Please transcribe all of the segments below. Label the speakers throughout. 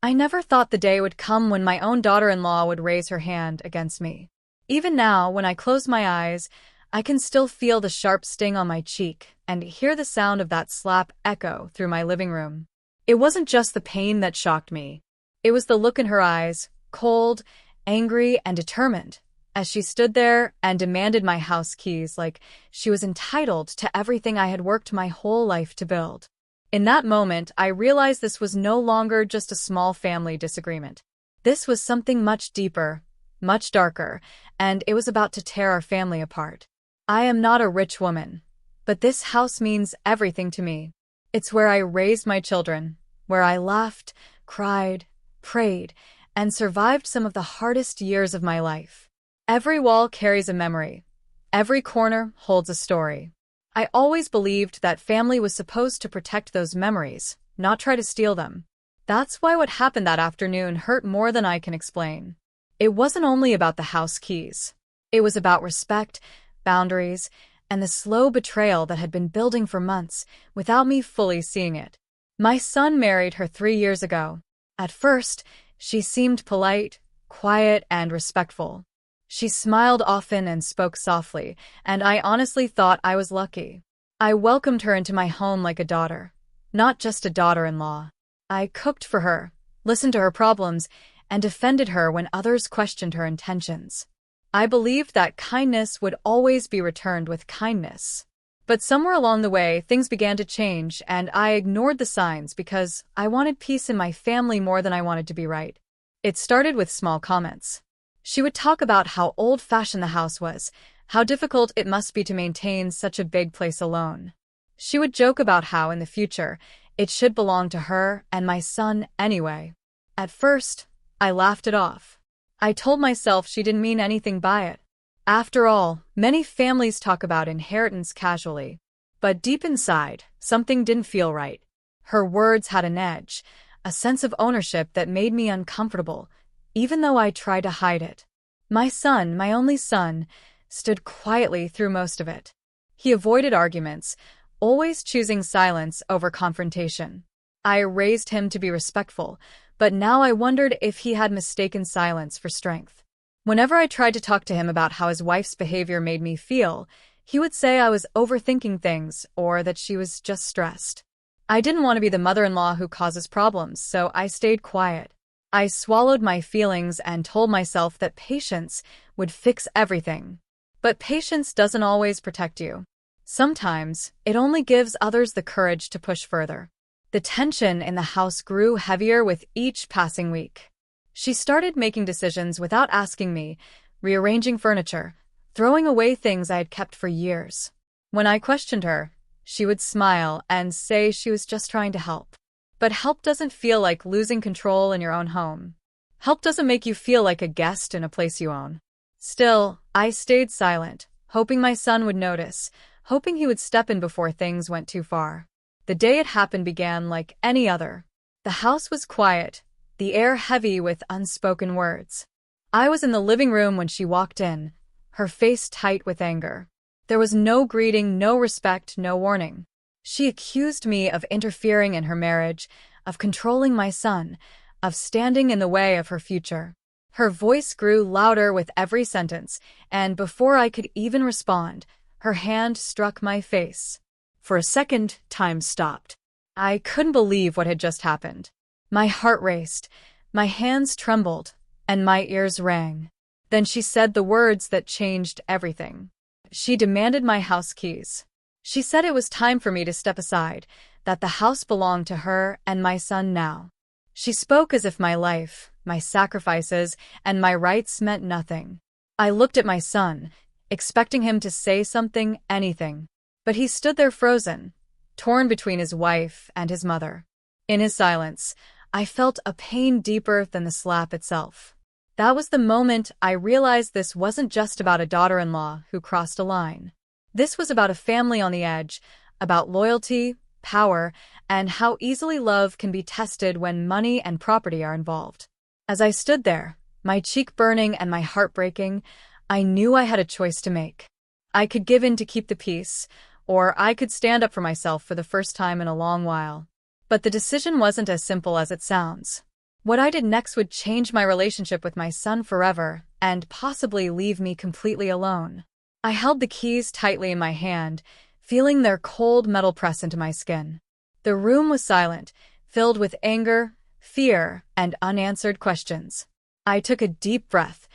Speaker 1: I never thought the day would come when my own daughter-in-law would raise her hand against me. Even now, when I close my eyes, I can still feel the sharp sting on my cheek and hear the sound of that slap echo through my living room. It wasn't just the pain that shocked me. It was the look in her eyes, cold, angry, and determined, as she stood there and demanded my house keys like she was entitled to everything I had worked my whole life to build. In that moment, I realized this was no longer just a small family disagreement. This was something much deeper, much darker, and it was about to tear our family apart. I am not a rich woman, but this house means everything to me. It's where I raised my children, where I laughed, cried, prayed, and survived some of the hardest years of my life. Every wall carries a memory. Every corner holds a story. I always believed that family was supposed to protect those memories, not try to steal them. That's why what happened that afternoon hurt more than I can explain. It wasn't only about the house keys. It was about respect, boundaries, and the slow betrayal that had been building for months without me fully seeing it. My son married her 3 years ago. At first, she seemed polite, quiet, and respectful. She smiled often and spoke softly, and I honestly thought I was lucky. I welcomed her into my home like a daughter, not just a daughter-in-law. I cooked for her, listened to her problems, and defended her when others questioned her intentions. I believed that kindness would always be returned with kindness. But somewhere along the way, things began to change, and I ignored the signs because I wanted peace in my family more than I wanted to be right. It started with small comments. She would talk about how old-fashioned the house was, how difficult it must be to maintain such a big place alone. She would joke about how, in the future, it should belong to her and my son anyway. At first, I laughed it off. I told myself she didn't mean anything by it. After all, many families talk about inheritance casually. But deep inside, something didn't feel right. Her words had an edge, a sense of ownership that made me uncomfortable, even though I tried to hide it. My son, my only son, stood quietly through most of it. He avoided arguments, always choosing silence over confrontation. I raised him to be respectful, but now I wondered if he had mistaken silence for strength. Whenever I tried to talk to him about how his wife's behavior made me feel, he would say I was overthinking things or that she was just stressed. I didn't want to be the mother-in-law who causes problems, so I stayed quiet. I swallowed my feelings and told myself that patience would fix everything. But patience doesn't always protect you. Sometimes, it only gives others the courage to push further. The tension in the house grew heavier with each passing week. She started making decisions without asking me, rearranging furniture, throwing away things I had kept for years. When I questioned her, she would smile and say she was just trying to help. But help doesn't feel like losing control in your own home. Help doesn't make you feel like a guest in a place you own. Still, I stayed silent, hoping my son would notice, hoping he would step in before things went too far. The day it happened began like any other. The house was quiet, the air heavy with unspoken words. I was in the living room when she walked in, her face tight with anger. There was no greeting, no respect, no warning. She accused me of interfering in her marriage, of controlling my son, of standing in the way of her future. Her voice grew louder with every sentence, and before I could even respond, her hand struck my face. For a second, time stopped. I couldn't believe what had just happened. My heart raced, my hands trembled, and my ears rang. Then she said the words that changed everything. She demanded my house keys. She said it was time for me to step aside, that the house belonged to her and my son now. She spoke as if my life, my sacrifices, and my rights meant nothing. I looked at my son, expecting him to say something, anything. But he stood there frozen, torn between his wife and his mother. In his silence, I felt a pain deeper than the slap itself. That was the moment I realized this wasn't just about a daughter-in-law who crossed a line. This was about a family on the edge, about loyalty, power, and how easily love can be tested when money and property are involved. As I stood there, my cheek burning and my heart breaking, I knew I had a choice to make. I could give in to keep the peace, or I could stand up for myself for the first time in a long while. But the decision wasn't as simple as it sounds. What I did next would change my relationship with my son forever and possibly leave me completely alone. I held the keys tightly in my hand, feeling their cold metal press into my skin. The room was silent, filled with anger, fear, and unanswered questions. I took a deep breath,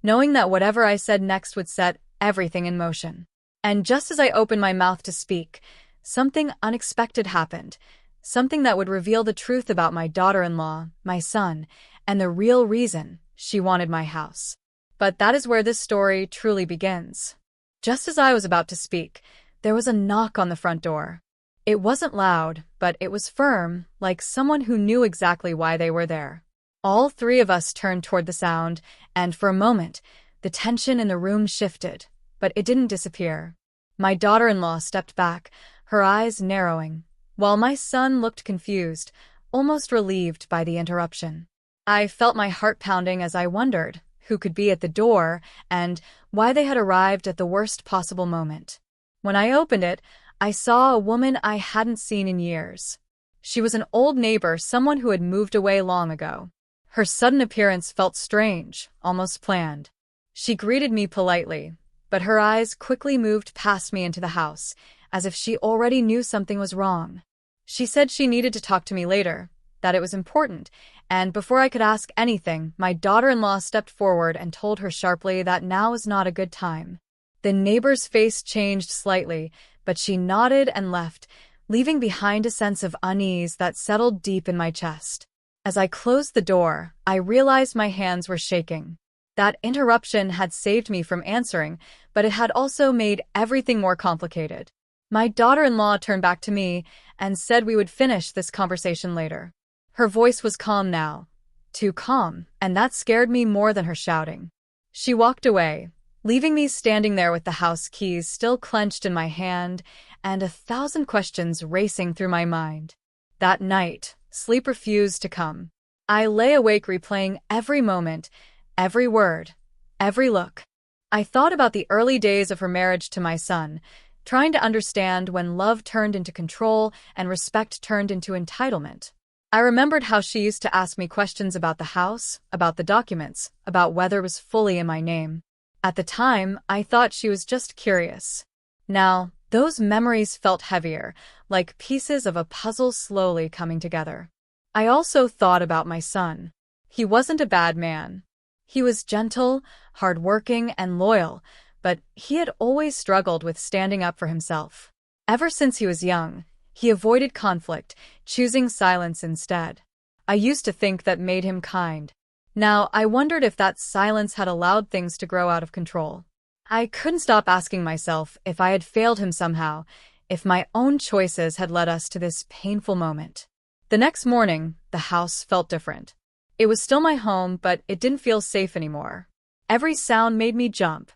Speaker 1: knowing that whatever I said next would set everything in motion. And just as I opened my mouth to speak, something unexpected happened, something that would reveal the truth about my daughter-in-law, my son, and the real reason she wanted my house. But that is where this story truly begins. Just as I was about to speak, there was a knock on the front door. It wasn't loud, but it was firm, like someone who knew exactly why they were there. All three of us turned toward the sound, and for a moment, the tension in the room shifted, but it didn't disappear. My daughter-in-law stepped back, her eyes narrowing, while my son looked confused, almost relieved by the interruption. I felt my heart pounding as I wondered who could be at the door and why they had arrived at the worst possible moment. When I opened it, I saw a woman I hadn't seen in years. She was an old neighbor, someone who had moved away long ago. Her sudden appearance felt strange, almost planned. She greeted me politely, but her eyes quickly moved past me into the house, as if she already knew something was wrong. She said she needed to talk to me later, that it was important, and before I could ask anything, my daughter-in-law stepped forward and told her sharply that now was not a good time. The neighbor's face changed slightly, but she nodded and left, leaving behind a sense of unease that settled deep in my chest. As I closed the door, I realized my hands were shaking. That interruption had saved me from answering, but it had also made everything more complicated. My daughter-in-law turned back to me and said we would finish this conversation later. Her voice was calm now, too calm, and that scared me more than her shouting. She walked away, leaving me standing there with the house keys still clenched in my hand and 1,000 questions racing through my mind. That night, sleep refused to come. I lay awake replaying every moment, every word, every look. I thought about the early days of her marriage to my son, trying to understand when love turned into control and respect turned into entitlement. I remembered how she used to ask me questions about the house, about the documents, about whether it was fully in my name. At the time, I thought she was just curious. Now, those memories felt heavier, like pieces of a puzzle slowly coming together. I also thought about my son. He wasn't a bad man. He was gentle, hardworking, and loyal, but he had always struggled with standing up for himself. Ever since he was young, he avoided conflict, choosing silence instead. I used to think that made him kind. Now, I wondered if that silence had allowed things to grow out of control. I couldn't stop asking myself if I had failed him somehow, if my own choices had led us to this painful moment. The next morning, the house felt different. It was still my home, but it didn't feel safe anymore. Every sound made me jump.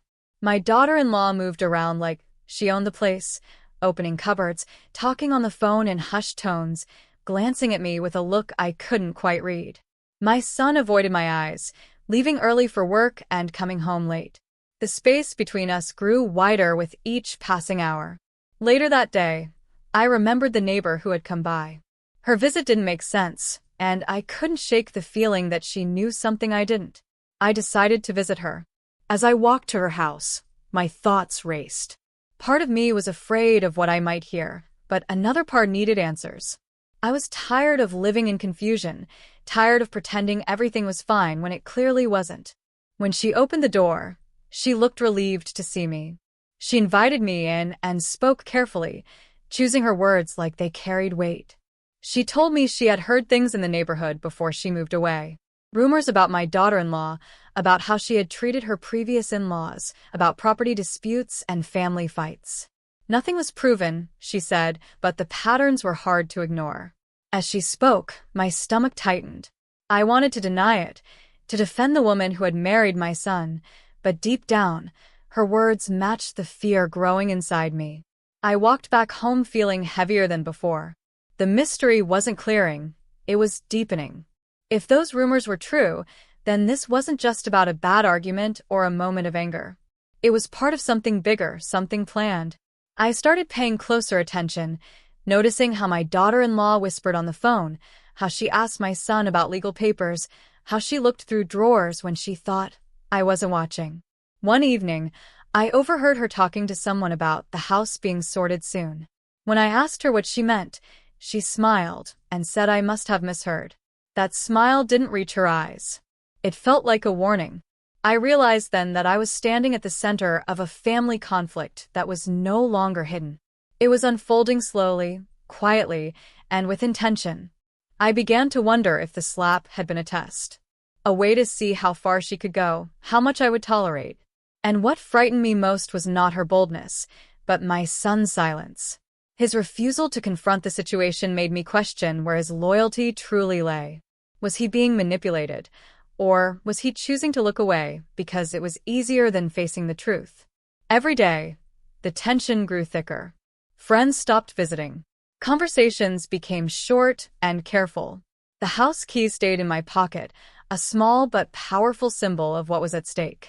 Speaker 1: My daughter-in-law moved around like she owned the place, opening cupboards, talking on the phone in hushed tones, glancing at me with a look I couldn't quite read. My son avoided my eyes, leaving early for work and coming home late. The space between us grew wider with each passing hour. Later that day, I remembered the neighbor who had come by. Her visit didn't make sense, and I couldn't shake the feeling that she knew something I didn't. I decided to visit her. As I walked to her house, my thoughts raced. Part of me was afraid of what I might hear, but another part needed answers. I was tired of living in confusion, tired of pretending everything was fine when it clearly wasn't. When she opened the door, she looked relieved to see me. She invited me in and spoke carefully, choosing her words like they carried weight. She told me she had heard things in the neighborhood before she moved away. Rumors about my daughter-in-law, about how she had treated her previous in-laws, about property disputes and family fights. Nothing was proven, she said, but the patterns were hard to ignore. As she spoke, my stomach tightened. I wanted to deny it, to defend the woman who had married my son, but deep down, her words matched the fear growing inside me. I walked back home feeling heavier than before. The mystery wasn't clearing, it was deepening. If those rumors were true, then this wasn't just about a bad argument or a moment of anger. It was part of something bigger, something planned. I started paying closer attention, noticing how my daughter-in-law whispered on the phone, how she asked my son about legal papers, how she looked through drawers when she thought I wasn't watching. One evening, I overheard her talking to someone about the house being sorted soon. When I asked her what she meant, she smiled and said I must have misheard. That smile didn't reach her eyes. It felt like a warning. I realized then that I was standing at the center of a family conflict that was no longer hidden. It was unfolding slowly, quietly, and with intention. I began to wonder if the slap had been a test. A way to see how far she could go, how much I would tolerate. And what frightened me most was not her boldness, but my son's silence. His refusal to confront the situation made me question where his loyalty truly lay. Was he being manipulated, or was he choosing to look away because it was easier than facing the truth? Every day, the tension grew thicker. Friends stopped visiting. Conversations became short and careful. The house key stayed in my pocket, a small but powerful symbol of what was at stake.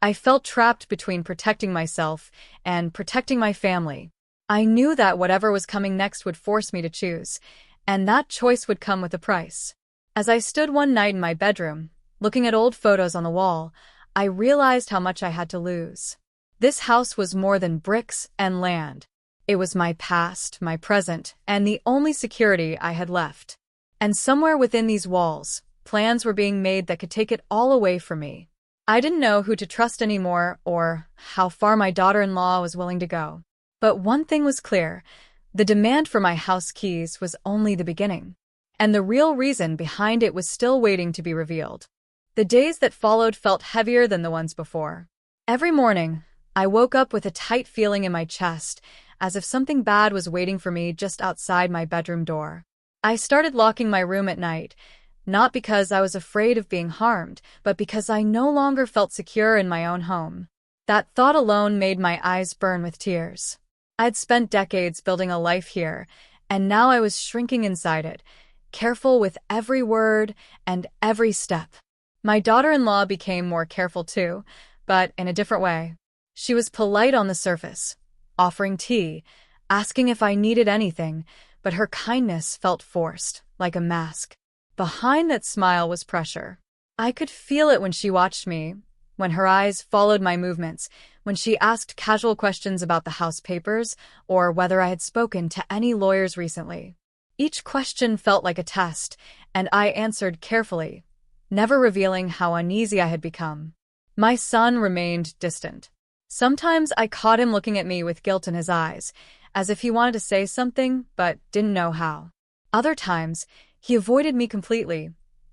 Speaker 1: I felt trapped between protecting myself and protecting my family. I knew that whatever was coming next would force me to choose, and that choice would come with a price. As I stood one night in my bedroom, looking at old photos on the wall, I realized how much I had to lose. This house was more than bricks and land. It was my past, my present, and the only security I had left. And somewhere within these walls, plans were being made that could take it all away from me. I didn't know who to trust anymore or how far my daughter-in-law was willing to go. But one thing was clear: the demand for my house keys was only the beginning. And the real reason behind it was still waiting to be revealed. The days that followed felt heavier than the ones before. Every morning, I woke up with a tight feeling in my chest, as if something bad was waiting for me just outside my bedroom door. I started locking my room at night, not because I was afraid of being harmed, but because I no longer felt secure in my own home. That thought alone made my eyes burn with tears. I'd spent decades building a life here, and now I was shrinking inside it, careful with every word and every step. My daughter-in-law became more careful too, but in a different way. She was polite on the surface, offering tea, asking if I needed anything, but her kindness felt forced, like a mask. Behind that smile was pressure. I could feel it when she watched me, when her eyes followed my movements, when she asked casual questions about the house papers or whether I had spoken to any lawyers recently. Each question felt like a test, and I answered carefully, never revealing how uneasy I had become. My son remained distant. Sometimes I caught him looking at me with guilt in his eyes, as if he wanted to say something but didn't know how. Other times, he avoided me completely,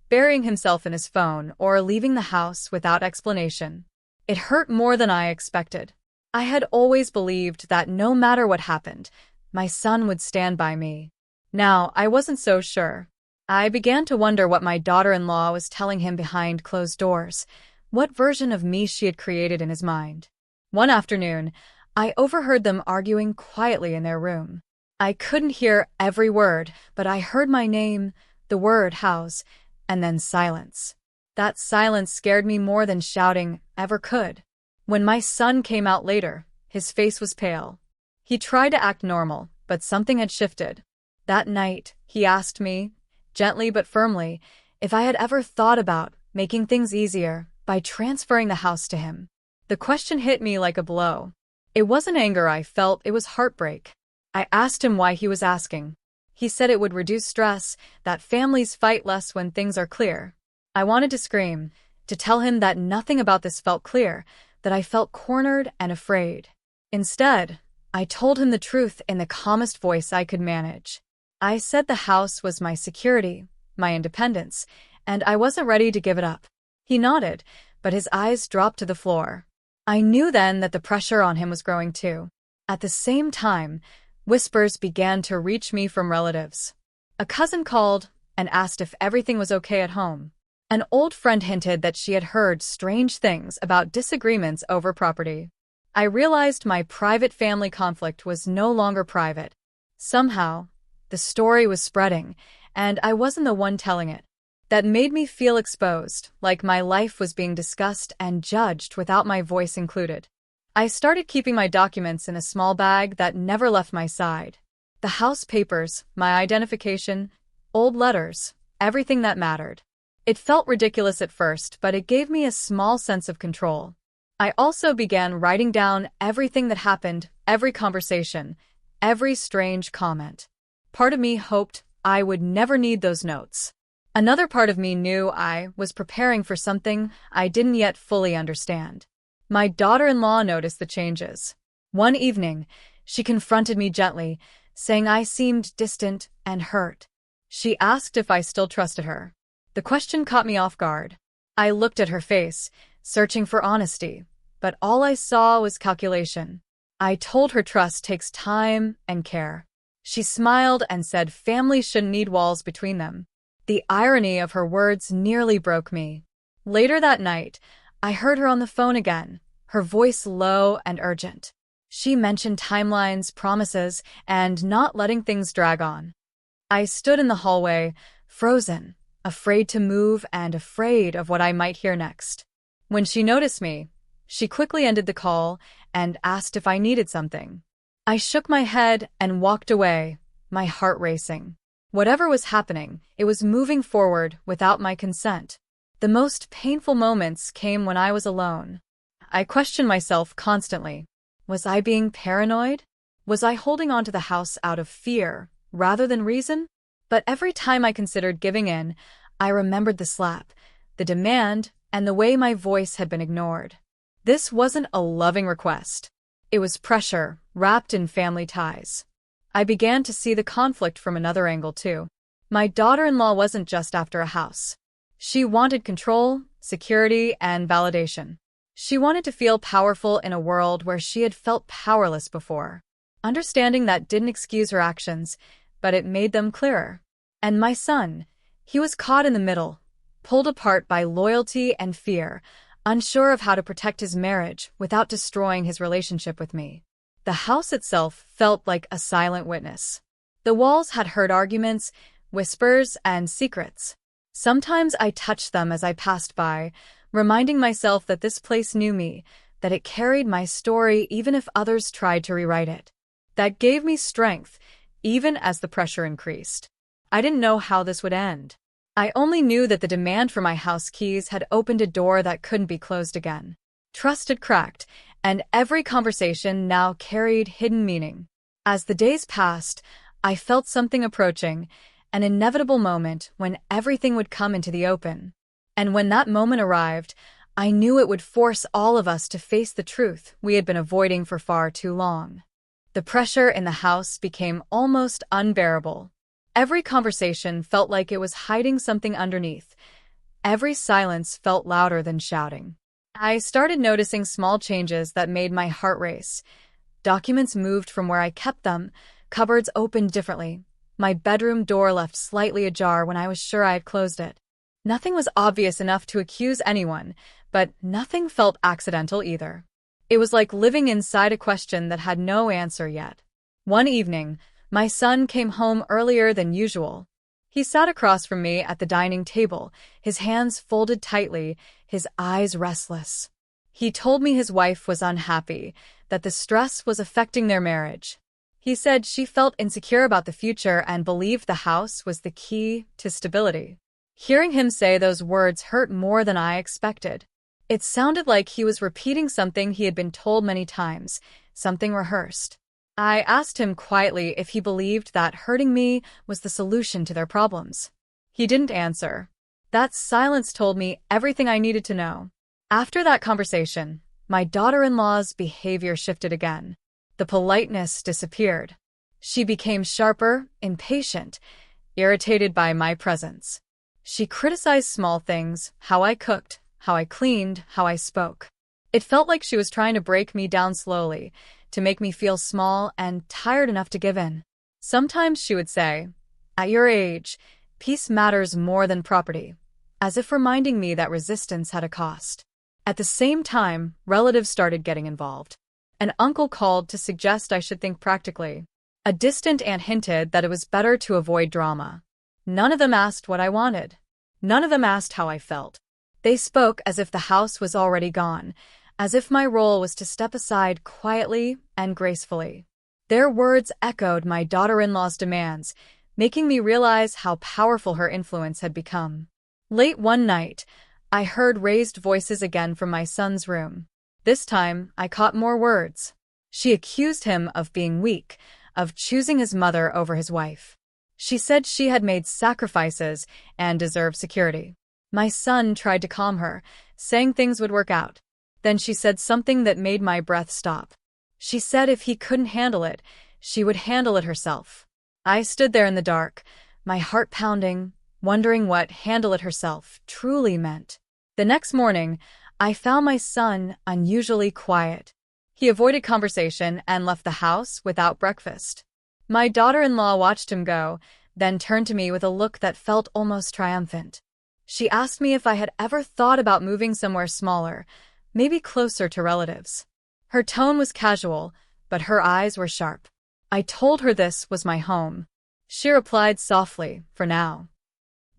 Speaker 1: burying himself in his phone or leaving the house without explanation. It hurt more than I expected. I had always believed that no matter what happened, my son would stand by me. Now, I wasn't so sure. I began to wonder what my daughter-in-law was telling him behind closed doors, what version of me she had created in his mind. One afternoon, I overheard them arguing quietly in their room. I couldn't hear every word, but I heard my name, the word house, and then silence. That silence scared me more than shouting ever could. When my son came out later, his face was pale. He tried to act normal, but something had shifted. That night, he asked me, gently but firmly, if I had ever thought about making things easier by transferring the house to him. The question hit me like a blow. It wasn't anger I felt, it was heartbreak. I asked him why he was asking. He said it would reduce stress, that families fight less when things are clear. I wanted to scream, to tell him that nothing about this felt clear, that I felt cornered and afraid. Instead, I told him the truth in the calmest voice I could manage. I said the house was my security, my independence, and I wasn't ready to give it up. He nodded, but his eyes dropped to the floor. I knew then that the pressure on him was growing too. At the same time, whispers began to reach me from relatives. A cousin called and asked if everything was okay at home. An old friend hinted that she had heard strange things about disagreements over property. I realized my private family conflict was no longer private. Somehow, the story was spreading, and I wasn't the one telling it. That made me feel exposed, like my life was being discussed and judged without my voice included. I started keeping my documents in a small bag that never left my side. The house papers, my identification, old letters, everything that mattered. It felt ridiculous at first, but it gave me a small sense of control. I also began writing down everything that happened, every conversation, every strange comment. Part of me hoped I would never need those notes. Another part of me knew I was preparing for something I didn't yet fully understand. My daughter-in-law noticed the changes. One evening, she confronted me gently, saying I seemed distant and hurt. She asked if I still trusted her. The question caught me off guard. I looked at her face, searching for honesty, but all I saw was calculation. I told her trust takes time and care. She smiled and said families shouldn't need walls between them. The irony of her words nearly broke me. Later that night, I heard her on the phone again, her voice low and urgent. She mentioned timelines, promises, and not letting things drag on. I stood in the hallway, frozen, afraid to move and afraid of what I might hear next. When she noticed me, she quickly ended the call and asked if I needed something. I shook my head and walked away, my heart racing. Whatever was happening, it was moving forward without my consent. The most painful moments came when I was alone. I questioned myself constantly. Was I being paranoid? Was I holding on to the house out of fear rather than reason? But every time I considered giving in, I remembered the slap, the demand, and the way my voice had been ignored. This wasn't a loving request. It was pressure, wrapped in family ties. I began to see the conflict from another angle too. My daughter-in-law wasn't just after a house. She wanted control, security, and validation. She wanted to feel powerful in a world where she had felt powerless before. Understanding that didn't excuse her actions, but it made them clearer. And my son, he was caught in the middle, pulled apart by loyalty and fear, unsure of how to protect his marriage without destroying his relationship with me. The house itself felt like a silent witness. The walls had heard arguments, whispers, and secrets. Sometimes I touched them as I passed by, reminding myself that this place knew me, that it carried my story even if others tried to rewrite it. That gave me strength, even as the pressure increased. I didn't know how this would end. I only knew that the demand for my house keys had opened a door that couldn't be closed again. Trust had cracked, and every conversation now carried hidden meaning. As the days passed, I felt something approaching, an inevitable moment when everything would come into the open. And when that moment arrived, I knew it would force all of us to face the truth we had been avoiding for far too long. The pressure in the house became almost unbearable. Every conversation felt like it was hiding something underneath. Every silence felt louder than shouting. I started noticing small changes that made my heart race. Documents moved from where I kept them, cupboards opened differently. My bedroom door left slightly ajar when I was sure I had closed it. Nothing was obvious enough to accuse anyone, but nothing felt accidental either. It was like living inside a question that had no answer yet. One evening, my son came home earlier than usual. He sat across from me at the dining table, his hands folded tightly, his eyes restless. He told me his wife was unhappy, that the stress was affecting their marriage. He said she felt insecure about the future and believed the house was the key to stability. Hearing him say those words hurt more than I expected. It sounded like he was repeating something he had been told many times, something rehearsed. I asked him quietly if he believed that hurting me was the solution to their problems. He didn't answer. That silence told me everything I needed to know. After that conversation, my daughter-in-law's behavior shifted again. The politeness disappeared. She became sharper, impatient, irritated by my presence. She criticized small things, how I cooked, how I cleaned, how I spoke. It felt like she was trying to break me down slowly, to make me feel small and tired enough to give in. Sometimes she would say, "At your age, peace matters more than property," as if reminding me that resistance had a cost. At the same time, relatives started getting involved. An uncle called to suggest I should think practically. A distant aunt hinted that it was better to avoid drama. None of them asked what I wanted. None of them asked how I felt. They spoke as if the house was already gone, as if my role was to step aside quietly and gracefully. Their words echoed my daughter-in-law's demands, making me realize how powerful her influence had become. Late one night, I heard raised voices again from my son's room. This time, I caught more words. She accused him of being weak, of choosing his mother over his wife. She said she had made sacrifices and deserved security. My son tried to calm her, saying things would work out. Then she said something that made my breath stop. She said if he couldn't handle it, she would handle it herself. I stood there in the dark, my heart pounding, wondering what "handle it herself" truly meant. The next morning, I found my son unusually quiet. He avoided conversation and left the house without breakfast. My daughter-in-law watched him go, then turned to me with a look that felt almost triumphant. She asked me if I had ever thought about moving somewhere smaller, maybe closer to relatives. Her tone was casual, but her eyes were sharp. I told her this was my home. She replied softly, "For now."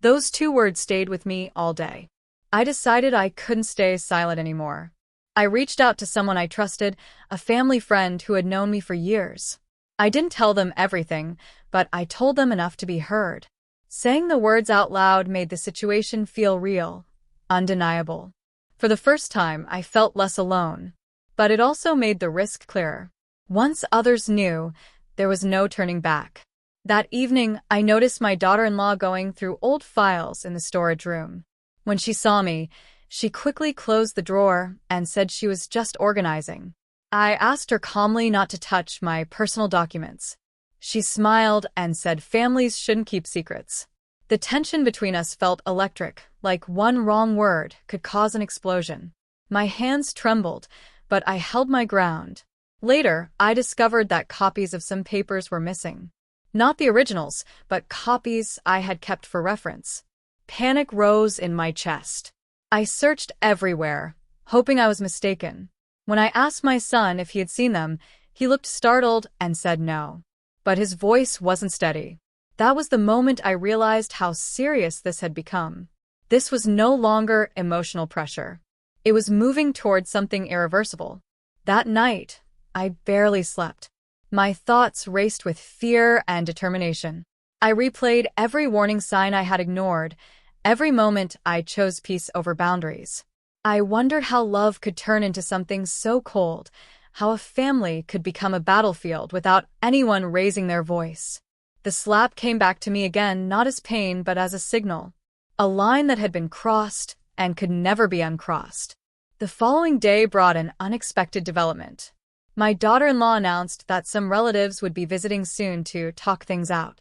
Speaker 1: Those 2 words stayed with me all day. I decided I couldn't stay silent anymore. I reached out to someone I trusted, a family friend who had known me for years. I didn't tell them everything, but I told them enough to be heard. Saying the words out loud made the situation feel real, undeniable. For the first time, I felt less alone. But it also made the risk clearer. Once others knew, there was no turning back. That evening, I noticed my daughter-in-law going through old files in the storage room. When she saw me, she quickly closed the drawer and said she was just organizing. I asked her calmly not to touch my personal documents. She smiled and said families shouldn't keep secrets. The tension between us felt electric, like one wrong word could cause an explosion. My hands trembled, but I held my ground. Later, I discovered that copies of some papers were missing. Not the originals, but copies I had kept for reference. Panic rose in my chest. I searched everywhere, hoping I was mistaken. When I asked my son if he had seen them, he looked startled and said no. But his voice wasn't steady. That was the moment I realized how serious this had become. This was no longer emotional pressure. It was moving towards something irreversible. That night, I barely slept. My thoughts raced with fear and determination. I replayed every warning sign I had ignored, every moment I chose peace over boundaries. I wondered how love could turn into something so cold, how a family could become a battlefield without anyone raising their voice. The slap came back to me again, not as pain but as a signal. A line that had been crossed and could never be uncrossed. The following day brought an unexpected development. My daughter-in-law announced that some relatives would be visiting soon to talk things out.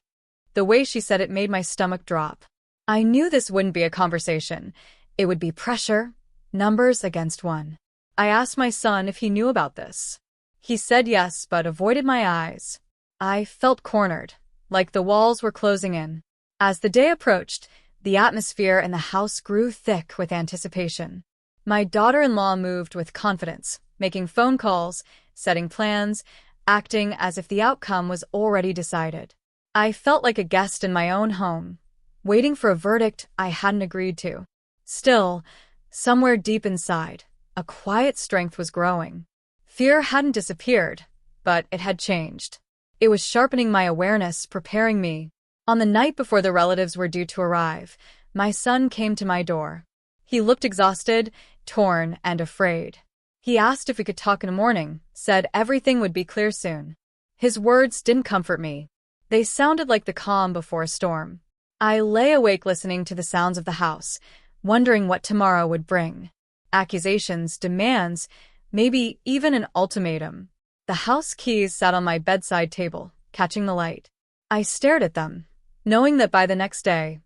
Speaker 1: The way she said it made my stomach drop. I knew this wouldn't be a conversation. It would be pressure, numbers against one. I asked my son if he knew about this. He said yes, but avoided my eyes. I felt cornered, like the walls were closing in. As the day approached, the atmosphere in the house grew thick with anticipation. My daughter-in-law moved with confidence, making phone calls, setting plans, acting as if the outcome was already decided. I felt like a guest in my own home, waiting for a verdict I hadn't agreed to. Still, somewhere deep inside, a quiet strength was growing. Fear hadn't disappeared, but it had changed. It was sharpening my awareness, preparing me. On the night before the relatives were due to arrive, my son came to my door. He looked exhausted, torn, and afraid. He asked if we could talk in the morning, said everything would be clear soon. His words didn't comfort me. They sounded like the calm before a storm. I lay awake listening to the sounds of the house, wondering what tomorrow would bring. Accusations, demands, maybe even an ultimatum. The house keys sat on my bedside table, catching the light. I stared at them, knowing that by the next day,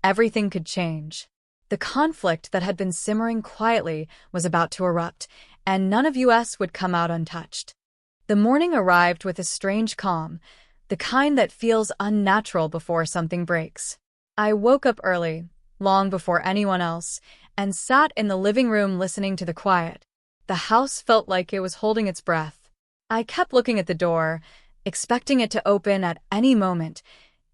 Speaker 1: everything could change. The conflict that had been simmering quietly was about to erupt, and none of us would come out untouched. The morning arrived with a strange calm, the kind that feels unnatural before something breaks. I woke up early, long before anyone else, and sat in the living room listening to the quiet. The house felt like it was holding its breath. I kept looking at the door, expecting it to open at any moment,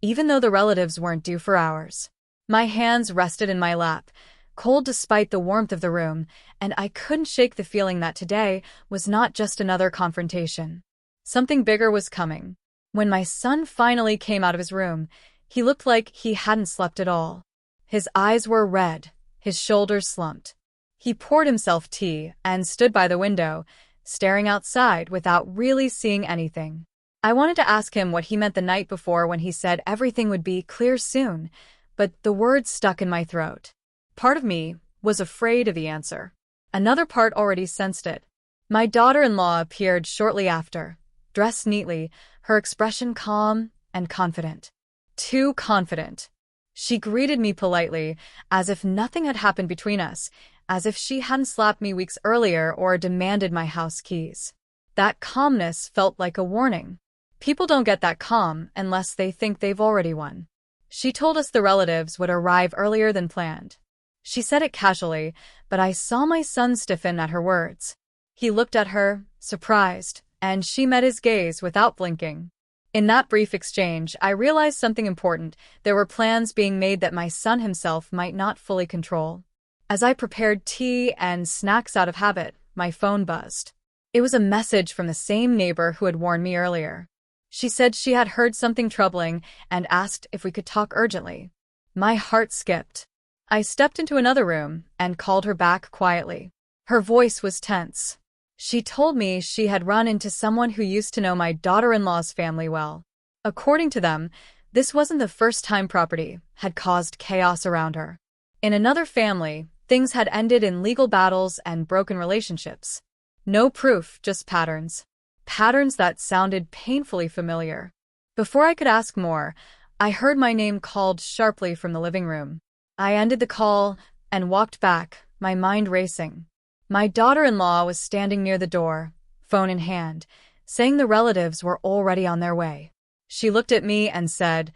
Speaker 1: even though the relatives weren't due for hours. My hands rested in my lap, cold despite the warmth of the room, and I couldn't shake the feeling that today was not just another confrontation. Something bigger was coming. When my son finally came out of his room, He looked like he hadn't slept at all. His eyes were red, his shoulders slumped. He poured himself tea and stood by the window, staring outside without really seeing anything. I wanted to ask him what he meant the night before when he said everything would be clear soon, but the words stuck in my throat. Part of me was afraid of the answer. Another part already sensed it. My daughter-in-law appeared shortly after, dressed neatly, her expression calm and confident. Too confident. She greeted me politely, as if nothing had happened between us, as if she hadn't slapped me weeks earlier or demanded my house keys. That calmness felt like a warning. People don't get that calm unless they think they've already won. She told us the relatives would arrive earlier than planned. She said it casually, but I saw my son stiffen at her words. He looked at her, surprised, and she met his gaze without blinking. In that brief exchange, I realized something important. There were plans being made that my son himself might not fully control. As I prepared tea and snacks out of habit, my phone buzzed. It was a message from the same neighbor who had warned me earlier. She said she had heard something troubling and asked if we could talk urgently. My heart skipped. I stepped into another room and called her back quietly. Her voice was tense. She told me she had run into someone who used to know my daughter-in-law's family well. According to them, this wasn't the first time property had caused chaos around her. In another family, things had ended in legal battles and broken relationships. No proof, just patterns. Patterns that sounded painfully familiar. Before I could ask more, I heard my name called sharply from the living room. I ended the call and walked back, my mind racing. My daughter-in-law was standing near the door, phone in hand, saying the relatives were already on their way. She looked at me and said,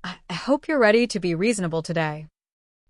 Speaker 1: I hope you're ready to be reasonable today.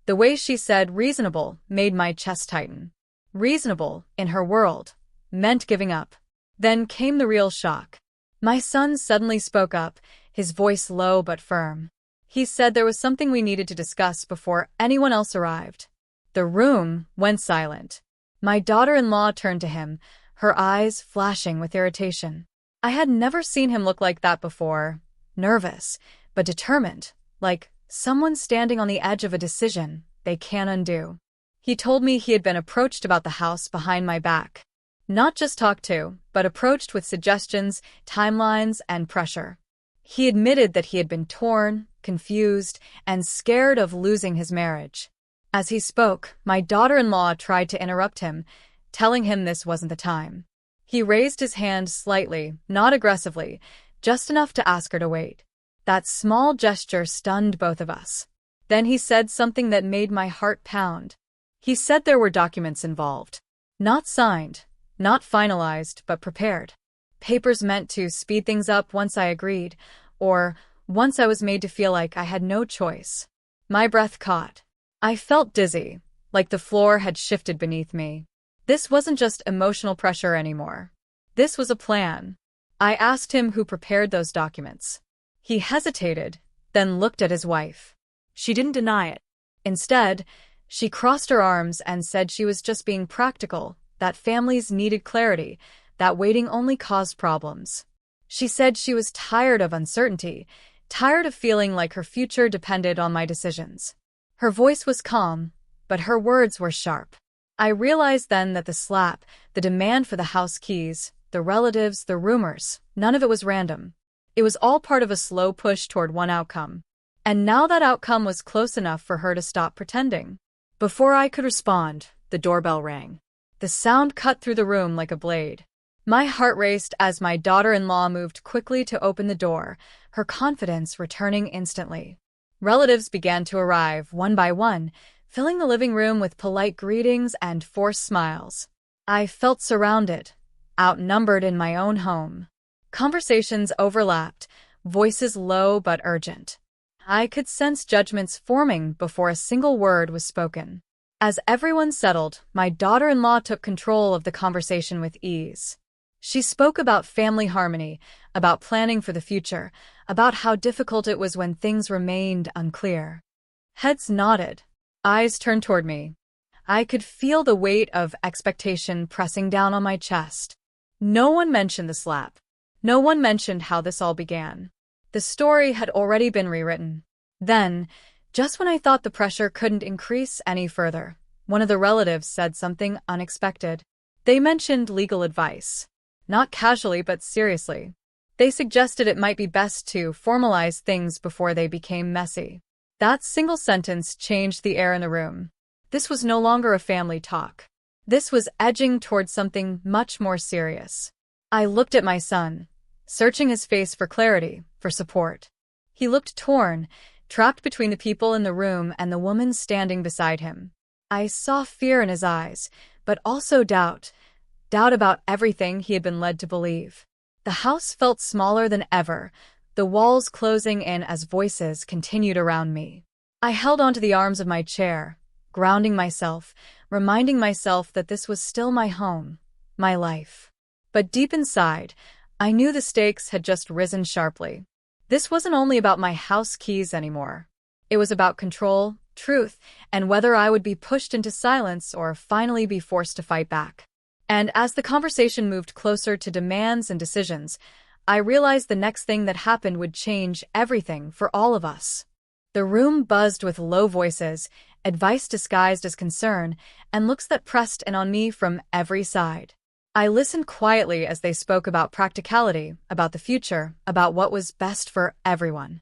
Speaker 1: The way she said reasonable made my chest tighten. Reasonable, in her world, meant giving up. Then came the real shock. My son suddenly spoke up, his voice low but firm. He said there was something we needed to discuss before anyone else arrived. The room went silent. My daughter-in-law turned to him, her eyes flashing with irritation. I had never seen him look like that before, nervous, but determined, like someone standing on the edge of a decision they can't undo. He told me he had been approached about the house behind my back. Not just talked to, but approached with suggestions, timelines, and pressure. He admitted that he had been torn, confused, and scared of losing his marriage. As he spoke, my daughter-in-law tried to interrupt him, telling him this wasn't the time. He raised his hand slightly, not aggressively, just enough to ask her to wait. That small gesture stunned both of us. Then he said something that made my heart pound. He said there were documents involved. Not signed, not finalized, but prepared. Papers meant to speed things up once I agreed, or once I was made to feel like I had no choice. My breath caught. I felt dizzy, like the floor had shifted beneath me. This wasn't just emotional pressure anymore. This was a plan. I asked him who prepared those documents. He hesitated, then looked at his wife. She didn't deny it. Instead, she crossed her arms and said she was just being practical, that families needed clarity, that waiting only caused problems. She said she was tired of uncertainty, tired of feeling like her future depended on my decisions. Her voice was calm, but her words were sharp. I realized then that the slap, the demand for the house keys, the relatives, the rumors, none of it was random. It was all part of a slow push toward one outcome. And now that outcome was close enough for her to stop pretending. Before I could respond, the doorbell rang. The sound cut through the room like a blade. My heart raced as my daughter-in-law moved quickly to open the door, her confidence returning instantly. Relatives began to arrive, one by one, filling the living room with polite greetings and forced smiles. I felt surrounded, outnumbered in my own home. Conversations overlapped, voices low but urgent. I could sense judgments forming before a single word was spoken. As everyone settled, my daughter-in-law took control of the conversation with ease. She spoke about family harmony, about planning for the future, about how difficult it was when things remained unclear. Heads nodded. Eyes turned toward me. I could feel the weight of expectation pressing down on my chest. No one mentioned the slap. No one mentioned how this all began. The story had already been rewritten. Then, just when I thought the pressure couldn't increase any further, one of the relatives said something unexpected. They mentioned legal advice. Not casually, but seriously. They suggested it might be best to formalize things before they became messy. That single sentence changed the air in the room. This was no longer a family talk. This was edging towards something much more serious. I looked at my son, searching his face for clarity, for support. He looked torn, trapped between the people in the room and the woman standing beside him. I saw fear in his eyes, but also doubt about everything he had been led to believe. The house felt smaller than ever, the walls closing in as voices continued around me. I held onto the arms of my chair, grounding myself, reminding myself that this was still my home, my life. But deep inside, I knew the stakes had just risen sharply. This wasn't only about my house keys anymore. It was about control, truth, and whether I would be pushed into silence or finally be forced to fight back. And as the conversation moved closer to demands and decisions, I realized the next thing that happened would change everything for all of us. The room buzzed with low voices, advice disguised as concern, and looks that pressed in on me from every side. I listened quietly as they spoke about practicality, about the future, about what was best for everyone.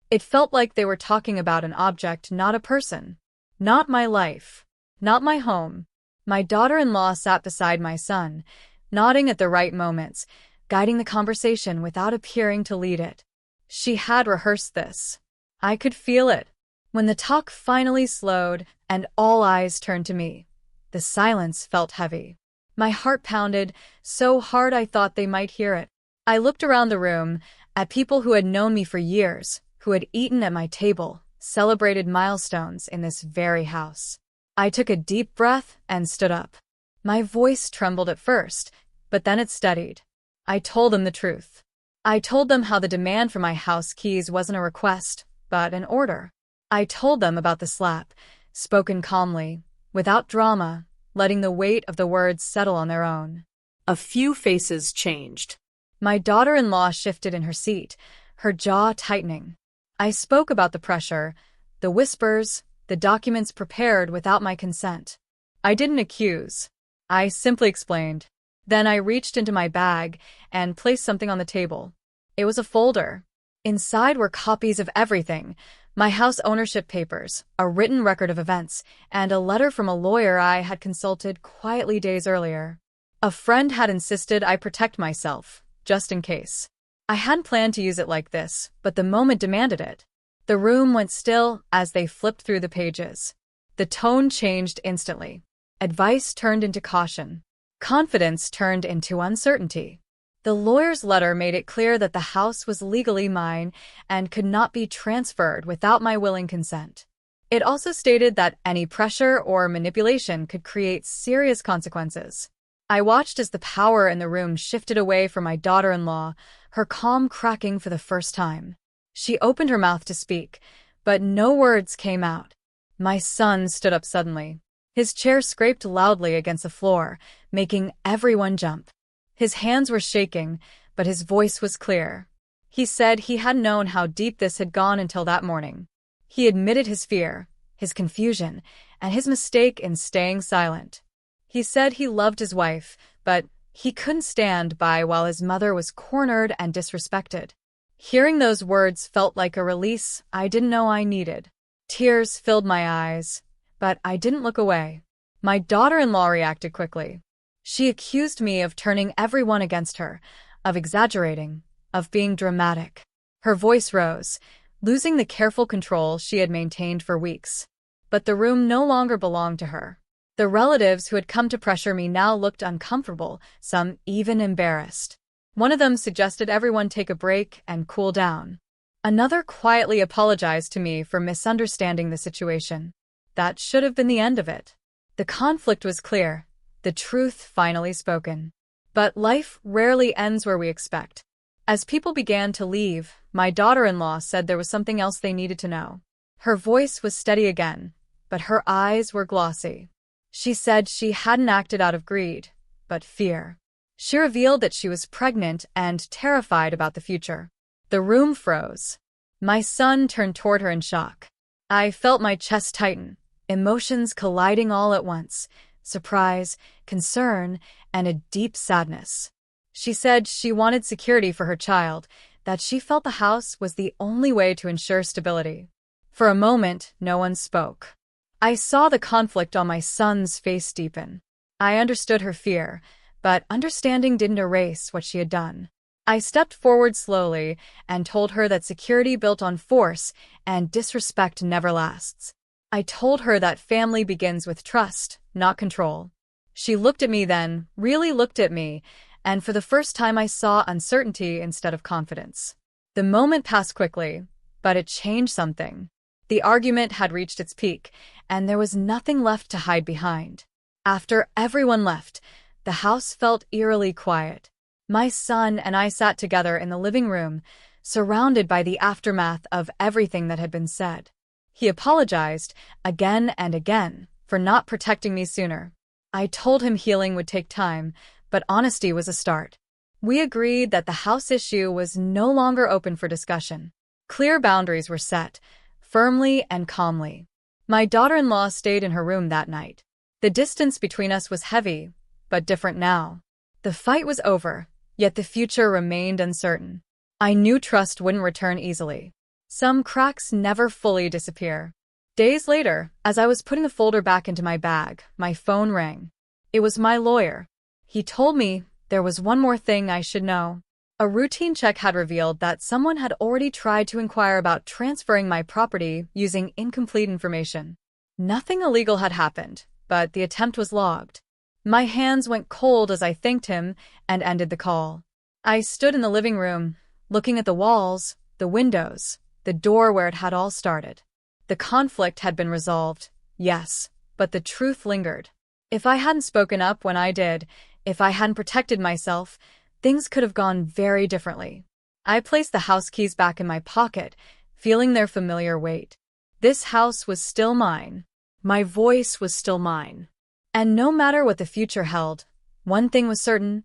Speaker 1: It felt like they were talking about an object, not a person. Not my life. Not my home. My daughter-in-law sat beside my son, nodding at the right moments, guiding the conversation without appearing to lead it. She had rehearsed this. I could feel it. When the talk finally slowed and all eyes turned to me, the silence felt heavy. My heart pounded so hard I thought they might hear it. I looked around the room, at people who had known me for years, who had eaten at my table, celebrated milestones in this very house. I took a deep breath and stood up. My voice trembled at first, but then it steadied. I told them the truth. I told them how the demand for my house keys wasn't a request, but an order. I told them about the slap, spoken calmly, without drama, letting the weight of the words settle on their own.
Speaker 2: A few faces changed.
Speaker 1: My daughter-in-law shifted in her seat, her jaw tightening. I spoke about the pressure, the whispers, the documents prepared without my consent. I didn't accuse. I simply explained. Then I reached into my bag and placed something on the table. It was a folder. Inside were copies of everything: my house ownership papers, a written record of events, and a letter from a lawyer I had consulted quietly days earlier. A friend had insisted I protect myself, just in case. I hadn't planned to use it like this, but the moment demanded it. The room went still as they flipped through the pages. The tone changed instantly. Advice turned into caution. Confidence turned into uncertainty. The lawyer's letter made it clear that the house was legally mine and could not be transferred without my willing consent. It also stated that any pressure or manipulation could create serious consequences. I watched as the power in the room shifted away from my daughter-in-law, her calm cracking for the first time. She opened her mouth to speak, but no words came out. My son stood up suddenly. His chair scraped loudly against the floor, making everyone jump. His hands were shaking, but his voice was clear. He said he hadn't known how deep this had gone until that morning. He admitted his fear, his confusion, and his mistake in staying silent. He said he loved his wife, but he couldn't stand by while his mother was cornered and disrespected. Hearing those words felt like a release I didn't know I needed. Tears filled my eyes, but I didn't look away. My daughter-in-law reacted quickly. She accused me of turning everyone against her, of exaggerating, of being dramatic. Her voice rose, losing the careful control she had maintained for weeks. But the room no longer belonged to her. The relatives who had come to pressure me now looked uncomfortable, some even embarrassed. One of them suggested everyone take a break and cool down. Another quietly apologized to me for misunderstanding the situation. That should have been the end of it. The conflict was clear, the truth finally spoken. But life rarely ends where we expect. As people began to leave, my daughter-in-law said there was something else they needed to know. Her voice was steady again, but her eyes were glossy. She said she hadn't acted out of greed, but fear. She revealed that she was pregnant and terrified about the future. The room froze. My son turned toward her in shock. I felt my chest tighten, emotions colliding all at once: surprise, concern, and a deep sadness. She said she wanted security for her child, that she felt the house was the only way to ensure stability. For a moment, no one spoke. I saw the conflict on my son's face deepen. I understood her fear, but understanding didn't erase what she had done. I stepped forward slowly and told her that security built on force and disrespect never lasts. I told her that family begins with trust, not control. She looked at me then, really looked at me, and for the first time I saw uncertainty instead of confidence. The moment passed quickly, but it changed something. The argument had reached its peak, and there was nothing left to hide behind. After everyone left, the house felt eerily quiet. My son and I sat together in the living room, surrounded by the aftermath of everything that had been said. He apologized, again and again, for not protecting me sooner. I told him healing would take time, but honesty was a start. We agreed that the house issue was no longer open for discussion. Clear boundaries were set, firmly and calmly. My daughter-in-law stayed in her room that night. The distance between us was heavy, but different now. The fight was over, yet the future remained uncertain. I knew trust wouldn't return easily. Some cracks never fully disappear. Days later, as I was putting the folder back into my bag, my phone rang. It was my lawyer. He told me there was one more thing I should know. A routine check had revealed that someone had already tried to inquire about transferring my property using incomplete information. Nothing illegal had happened, but the attempt was logged. My hands went cold as I thanked him and ended the call. I stood in the living room, looking at the walls, the windows, the door where it had all started. The conflict had been resolved, yes, but the truth lingered. If I hadn't spoken up when I did, if I hadn't protected myself, things could have gone very differently. I placed the house keys back in my pocket, feeling their familiar weight. This house was still mine.
Speaker 2: My voice was still mine.
Speaker 1: And no matter what the future held, one thing was certain: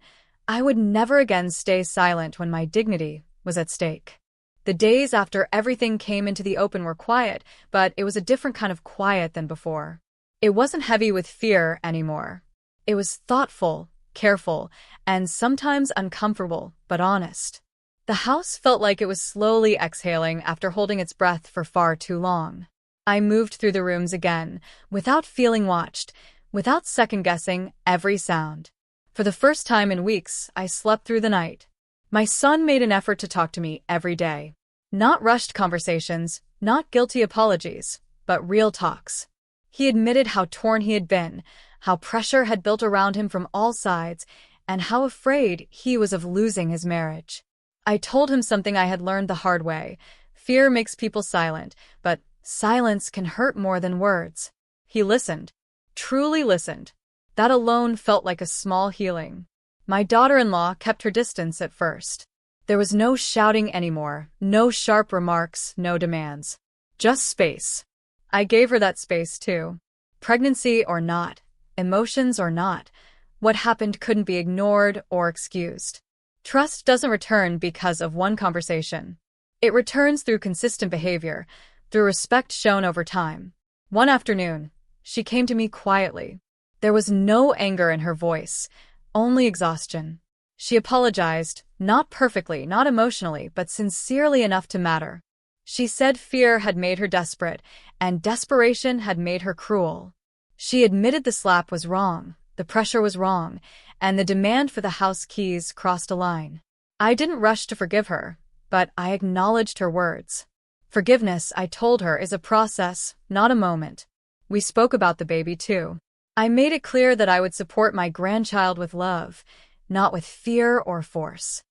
Speaker 1: I would never again stay silent when my dignity was at stake. The days after everything came into the open were quiet, but it was a different kind of quiet than before. It wasn't heavy with fear anymore. It was thoughtful, careful, and sometimes uncomfortable, but honest. The house felt like it was slowly exhaling after holding its breath for far too long. I moved through the rooms again, without feeling watched, without second-guessing every sound. For the first time in weeks, I slept through the night. My son made an effort to talk to me every day. Not rushed conversations, not guilty apologies, but real talks. He admitted how torn he had been, how pressure had built around him from all sides, and how afraid he was of losing his marriage. I told him something I had learned the hard way: fear makes people silent, but silence can hurt more than words. He listened, truly listened. That alone felt like a small healing. My daughter-in-law kept her distance at first. There was no shouting anymore, no sharp remarks, no demands. Just space. I gave her that space too. Pregnancy or not, emotions or not, what happened couldn't be ignored or excused. Trust doesn't return because of one conversation. It returns through consistent behavior, through respect shown over time. One afternoon, she came to me quietly. There was no anger in her voice, only exhaustion. She apologized, not perfectly, not emotionally, but sincerely enough to matter. She said fear had made her desperate, and desperation had made her cruel. She admitted the slap was wrong, the pressure was wrong, and the demand for the house keys crossed a line. I didn't rush to forgive her, but I acknowledged her words. Forgiveness, I told her, is a process, not a moment. We spoke about the baby too. I made it clear that I would support my grandchild with love, not with fear or force.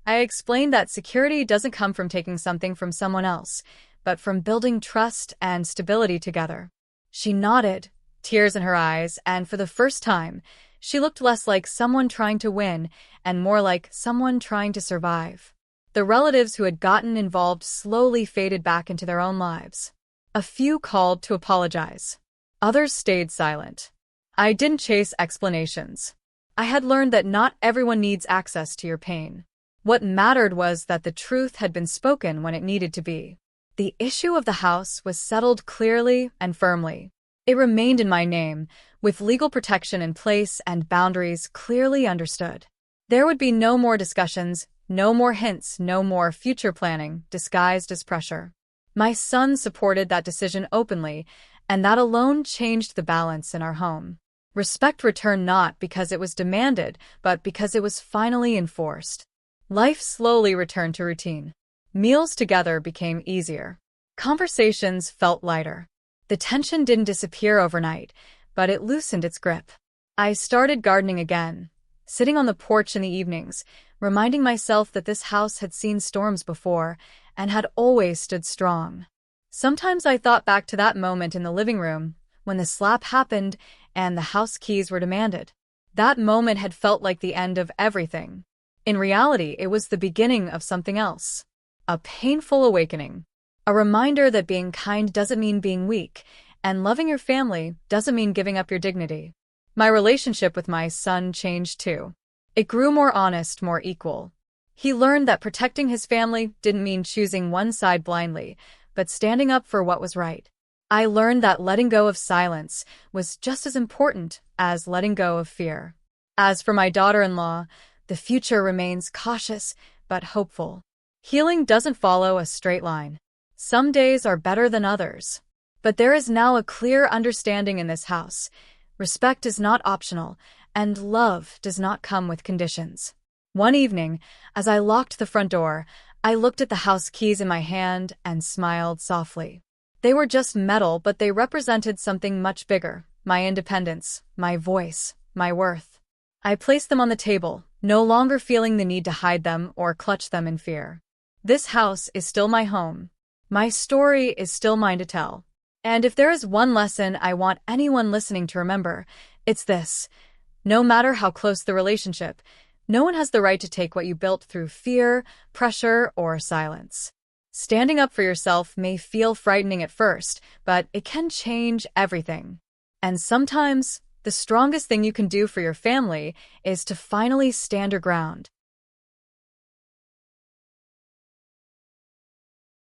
Speaker 1: I explained that security doesn't come from taking something from someone else, but from building trust and stability together. She nodded, tears in her eyes, and for the first time, she looked less like someone trying to win and more like someone trying to survive. The relatives who had gotten involved slowly faded back into their own lives. A few called to apologize. Others stayed silent. I didn't chase explanations. I had learned that not everyone needs access to your pain. What mattered was that the truth had been spoken when it needed to be. The issue of the house was settled clearly and firmly. It remained in my name, with legal protection in place and boundaries clearly understood. There would be no more discussions, no more hints, no more future planning disguised as pressure. My son supported that decision openly, and that alone changed the balance in our home. Respect returned not because it was demanded, but because it was finally enforced. Life slowly returned to routine. Meals together became easier. Conversations felt lighter. The tension didn't disappear overnight, but it loosened its grip. I started gardening again, sitting on the porch in the evenings, reminding myself that this house had seen storms before and had always stood strong. Sometimes I thought back to that moment in the living room when the slap happened and the house keys were demanded. That moment had felt like the end of everything. In reality, it was the beginning of something else. A painful awakening. A reminder that being kind doesn't mean being weak, and loving your family doesn't mean giving up your dignity. My relationship with my son changed too. It grew more honest, more equal. He learned that protecting his family didn't mean choosing one side blindly, but standing up for what was right. I learned that letting go of silence was just as important as letting go of fear. As for my daughter-in-law, the future remains cautious but hopeful. Healing doesn't follow a straight line. Some days are better than others. But there is now a clear understanding in this house. Respect is not optional, and love does not come with conditions. One evening, as I locked the front door, I looked at the house keys in my hand and smiled softly. They were just metal, but they represented something much bigger: my independence, my voice, my worth. I placed them on the table, no longer feeling the need to hide them or clutch them in fear. This house is still my home. My story is still mine to tell. And if there is one lesson I want anyone listening to remember, it's this: no matter how close the relationship, no one has the right to take what you built through fear, pressure, or silence. Standing up for yourself may feel frightening at first, but it can change everything. And sometimes, the strongest thing you can do for your family is to finally stand your ground.